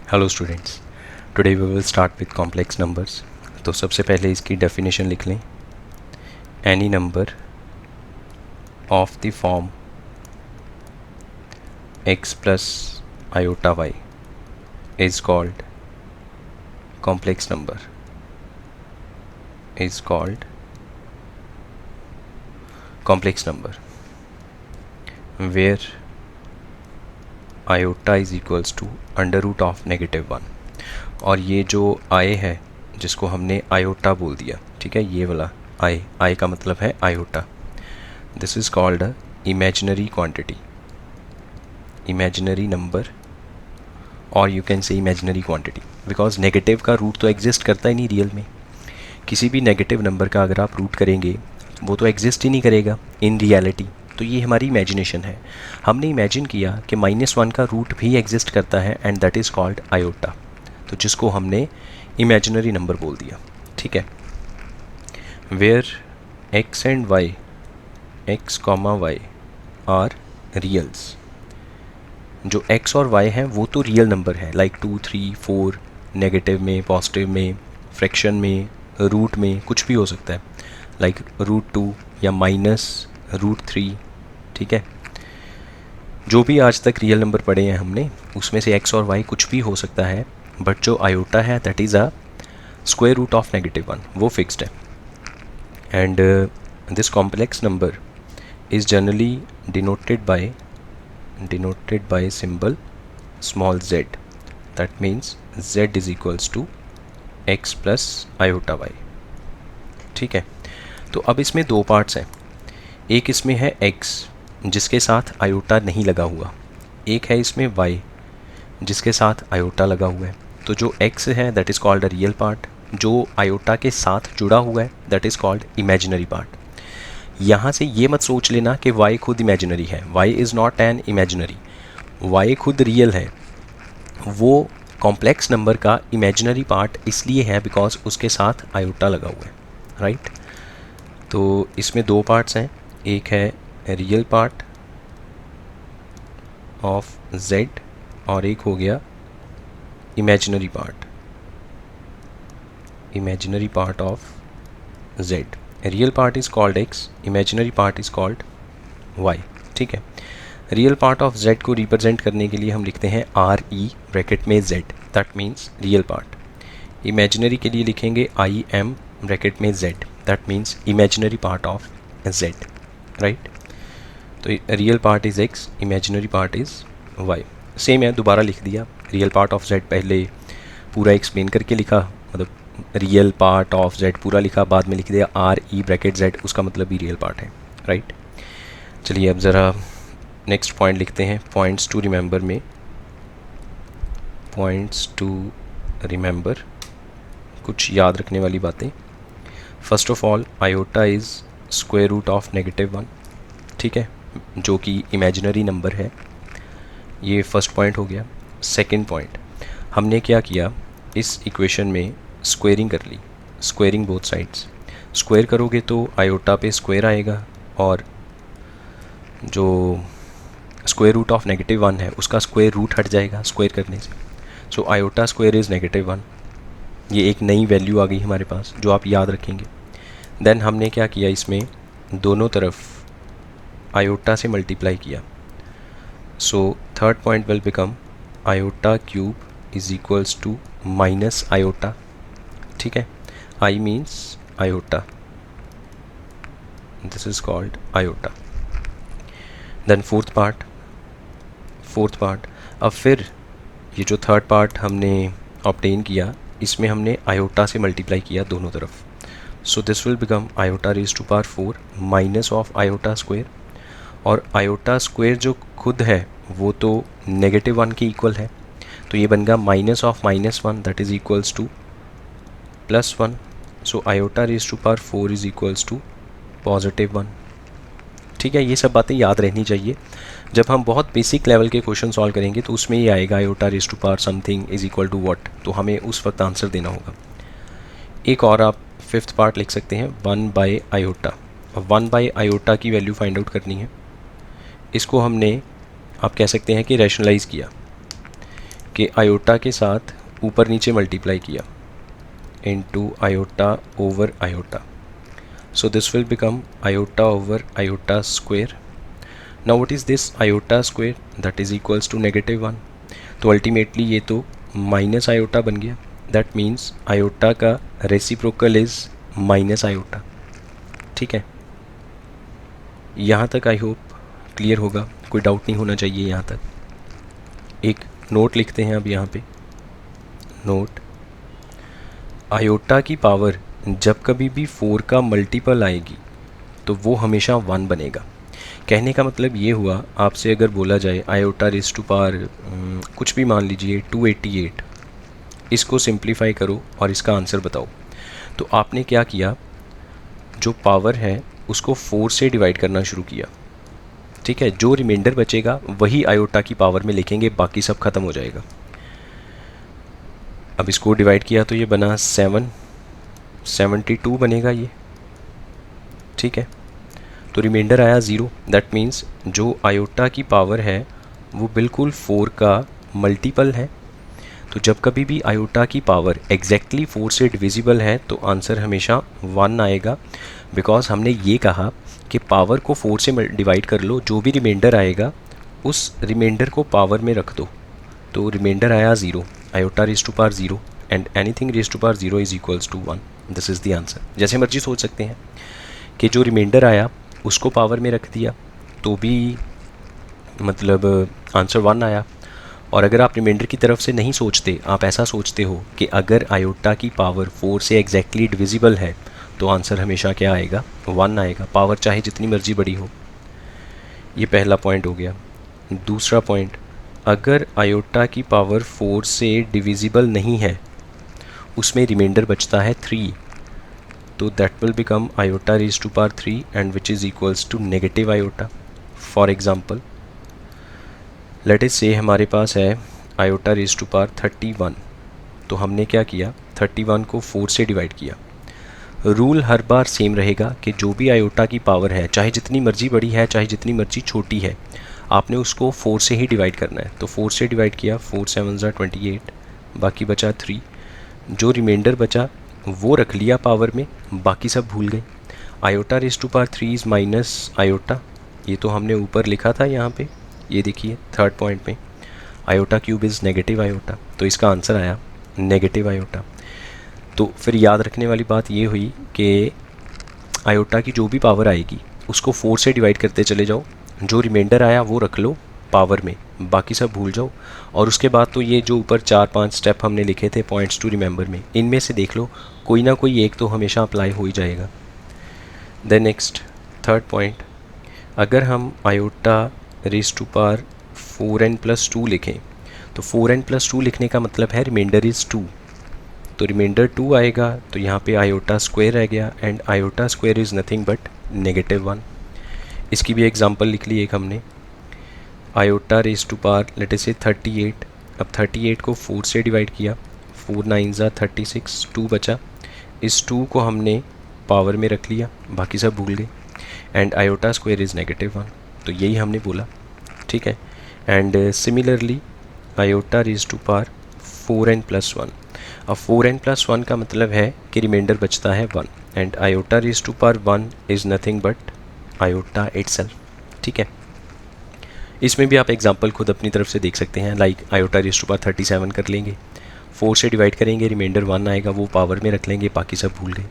Hello students, today we will start with complex numbers. तो सबसे पहले इसकी डेफिनेशन लिख लें। Any number of the form x plus iota y is called complex number, is called complex number where iota is equals to under root of -1। और ये जो आई है जिसको हमने आयोटा बोल दिया, ठीक है, ये वाला आई का मतलब है iota. This is called a imaginary quantity, imaginary number, और you can say imaginary quantity because negative का रूट तो एग्जिस्ट करता ही नहीं रियल में। किसी भी नेगेटिव नंबर का अगर आप रूट करेंगे वो तो एग्जिस्ट ही नहीं करेगा इन रियलिटी। तो ये हमारी इमेजिनेशन है। हमने इमेजिन किया कि -1 का रूट भी एग्जिस्ट करता है and that is called iota, तो जिसको हमने इमेजिनरी नंबर बोल दिया, ठीक है। Where x and y, x comma Y are reals. जो x और y हैं वो तो रियल नंबर है, लाइक 2, 3, 4, नेगेटिव में, पॉजिटिव में, फ्रैक्शन में, रूट में, कुछ भी हो सकता है, लाइक √2 या -√3, ठीक है। जो भी आज तक रियल नंबर पढ़े हैं हमने उसमें से x और y कुछ भी हो सकता है, बट जो आयोटा है that is a square root of -1, वो फिक्स्ड है। And this complex number is generally denoted by symbol small z, that means z is equals to x plus iota y, ठीक है। तो अब इसमें दो पार्ट्स हैं। एक इसमें है x जिसके साथ आयोटा नहीं लगा हुआ, एक है इसमें y जिसके साथ आयोटा लगा हुआ है। तो जो x है that is called a real part, जो आयोटा के साथ जुड़ा हुआ है that is called imaginary part. यहाँ से ये मत सोच लेना कि y खुद इमेजिनरी है, y is not an imaginary, y खुद रियल है। वो कॉम्प्लेक्स नंबर का इमेजिनरी पार्ट इसलिए है बिकॉज उसके साथ आयोटा लगा हुआ है, राइट। तो इसमें दो पार्ट्स हैं, एक है रियल पार्ट ऑफ z और एक हो गया imaginary part of z। Real part is called x, imaginary part is called y, ठीक है। रियल पार्ट ऑफ z को रिप्रेजेंट करने के लिए हम लिखते हैं आर ई ब्रैकेट में z, that means real part. Imaginary के लिए लिखेंगे आई एम ब्रैकेट में z, that means imaginary part of z, right. तो real part is x, imaginary part is y। Same है, दोबारा लिख दिया। रियल पार्ट ऑफ z पहले पूरा एक्सप्लेन करके लिखा, मतलब रियल पार्ट ऑफ z पूरा लिखा, बाद में लिख दिया आर ई ब्रैकेट z, उसका मतलब भी रियल पार्ट है, राइट। चलिए अब ज़रा नेक्स्ट पॉइंट लिखते हैं। पॉइंट्स टू रिमेंबर, कुछ याद रखने वाली बातें। First of all iota is square root of -1, ठीक है, जो कि इमेजिनरी नंबर है। ये फर्स्ट पॉइंट हो गया। सेकंड पॉइंट, हमने क्या किया, इस इक्वेशन में स्क्वेयरिंग कर ली, स्क्वेयरिंग बोथ साइड्स। स्क्वायर करोगे तो आयोटा पे स्क्वायर आएगा और जो स्क्वायर रूट ऑफ -1 है उसका स्क्वायर रूट हट जाएगा स्क्वायर करने से। So iota square is -1। ये एक नई वैल्यू आ गई हमारे पास जो आप याद रखेंगे। देन हमने क्या किया, इसमें दोनों तरफ आयोटा से मल्टीप्लाई किया। So third point will become iota cube is equals to minus iota, ठीक है। I means iota, this is called iota. Then fourth part, अब फिर ये जो थर्ड पार्ट हमने ऑब्टेन किया इसमें हमने आयोटा से मल्टीप्लाई किया दोनों तरफ। So this will become iota raise to power 4 minus of iota square, और आयोटा स्क्वायर जो खुद है वो तो -1 के इक्वल है, तो ये बन गया minus of -1 that is equals to +1। So iota raise to power 4 is equals to +1, ठीक है। ये सब बातें याद रहनी चाहिए। जब हम बहुत बेसिक लेवल के क्वेश्चन सॉल्व करेंगे तो उसमें ये आएगा iota raise to power something is equal to what, तो हमें उस वक्त आंसर देना होगा। एक और आप फिफ्थ पार्ट लिख सकते हैं 1/आयोटा। 1/आयोटा की वैल्यू फाइंड आउट करनी है। इसको हमने, आप कह सकते हैं कि रैशनलाइज़ किया। कि आयोटा के साथ ऊपर नीचे मल्टीप्लाई किया into iota over iota, so this will become iota over iota square. Now what is this iota square? That is equals to -1. तो अल्टीमेटली ये तो माइनस आयोटा बन गया. दैट मीन्स आयोटा का रेसिप्रोकल इज माइनस आयोटा. ठीक है, यहाँ तक आई होप क्लियर होगा, कोई डाउट नहीं होना चाहिए यहाँ तक. एक नोट लिखते हैं अब यहाँ पे. नोट, आयोटा की पावर जब कभी भी 4 का मल्टीपल आएगी तो वो हमेशा 1 बनेगा. कहने का मतलब ये हुआ, आपसे अगर बोला जाए आयोटा रेज़ टू पावर कुछ भी मान लीजिए 288, इसको सिंप्लीफाई करो और इसका आंसर बताओ. तो आपने क्या किया, जो पावर है उसको 4 से डिवाइड करना शुरू किया. ठीक है, जो रिमाइंडर बचेगा वही आयोटा की पावर में लिखेंगे, बाकी सब ख़त्म हो जाएगा. अब इसको डिवाइड किया तो ये बना 72 बनेगा ये. ठीक है, तो रिमाइंडर आया 0. दैट मीन्स जो आयोटा की पावर है वो बिल्कुल 4 का मल्टीपल है. तो जब कभी भी आयोटा की पावर एग्जैक्टली 4 से डिविजिबल है तो आंसर हमेशा 1 आएगा. बिकॉज हमने ये कहा कि पावर को 4 से डिवाइड कर लो, जो भी रिमाइंडर आएगा उस रिमाइंडर को पावर में रख दो. तो रिमाइंडर आया 0, iota raise to power 0 and anything raise to power 0 is equals to 1. This is the answer. जैसे मर्जी सोच सकते हैं कि जो रिमाइंडर आया उसको पावर में रख दिया तो भी मतलब आंसर 1 आया. और अगर आप रिमाइंडर की तरफ से नहीं सोचते, आप ऐसा सोचते हो कि अगर आयोटा की पावर 4 से एग्जैक्टली डिविजिबल है तो आंसर हमेशा क्या आएगा, 1 आएगा, पावर चाहे जितनी मर्जी बड़ी हो. ये पहला पॉइंट हो गया. दूसरा पॉइंट, अगर आयोटा की पावर 4 से डिविजिबल नहीं है, उसमें रिमाइंडर बचता है 3, तो that will become iota raise to power 3 and which is equals to negative iota. For example let us say हमारे पास है आयोटा रेज़ टू पावर 31. तो हमने क्या किया, 31 को 4 से डिवाइड किया. रूल हर बार सेम रहेगा कि जो भी आयोटा की पावर है, चाहे जितनी मर्जी बड़ी है चाहे जितनी मर्जी छोटी है, आपने उसको 4 से ही डिवाइड करना है. तो 4 से डिवाइड किया, 4 7 28, बाकी बचा 3. जो रिमाइंडर बचा वो रख लिया पावर में, बाकी सब भूल गए. Iota raise to power 3 is minus iota, ये तो हमने ऊपर लिखा था यहाँ पे, ये देखिए थर्ड पॉइंट में, iota cube is negative iota. तो इसका आंसर आया नेगेटिव आयोटा. तो फिर याद रखने वाली बात ये हुई कि आयोटा की जो भी पावर आएगी उसको 4 से डिवाइड करते चले जाओ, जो रिमाइंडर आया वो रख लो पावर में, बाकी सब भूल जाओ. और उसके बाद तो ये जो ऊपर 4-5 स्टेप हमने लिखे थे पॉइंट्स टू रिमेंबर में, इनमें से देख लो कोई ना कोई एक तो हमेशा अप्लाई हो ही जाएगा. देन नेक्स्ट थर्ड पॉइंट, अगर हम iota raise to power 4n+2 लिखें तो 4n+2 लिखने का मतलब है रिमाइंडर इज़ 2. तो रिमाइंडर 2 आएगा तो यहाँ पे आयोटा स्क्वायर रह गया and iota square is nothing but -1. इसकी भी एग्जांपल लिख ली एक हमने, iota raise to power let us say 38. अब 38 को 4 से डिवाइड किया, 4 9 36, 2 बचा. इस 2 को हमने पावर में रख लिया, बाकी सब भूल गए. And iota square is -1. तो यही हमने बोला. ठीक है, and similarly iota raise to power 4n+1. अब 4n+1 का मतलब है कि रिमाइंडर बचता है 1 and iota raise to power 1 is nothing but iota itself. ठीक है, इसमें भी आप एग्जांपल खुद अपनी तरफ से देख सकते हैं. Like iota raise to power 37 कर लेंगे, 4 से डिवाइड करेंगे, रिमाइंडर 1 आएगा, वो पावर में रख लेंगे, बाकी सब भूल गए.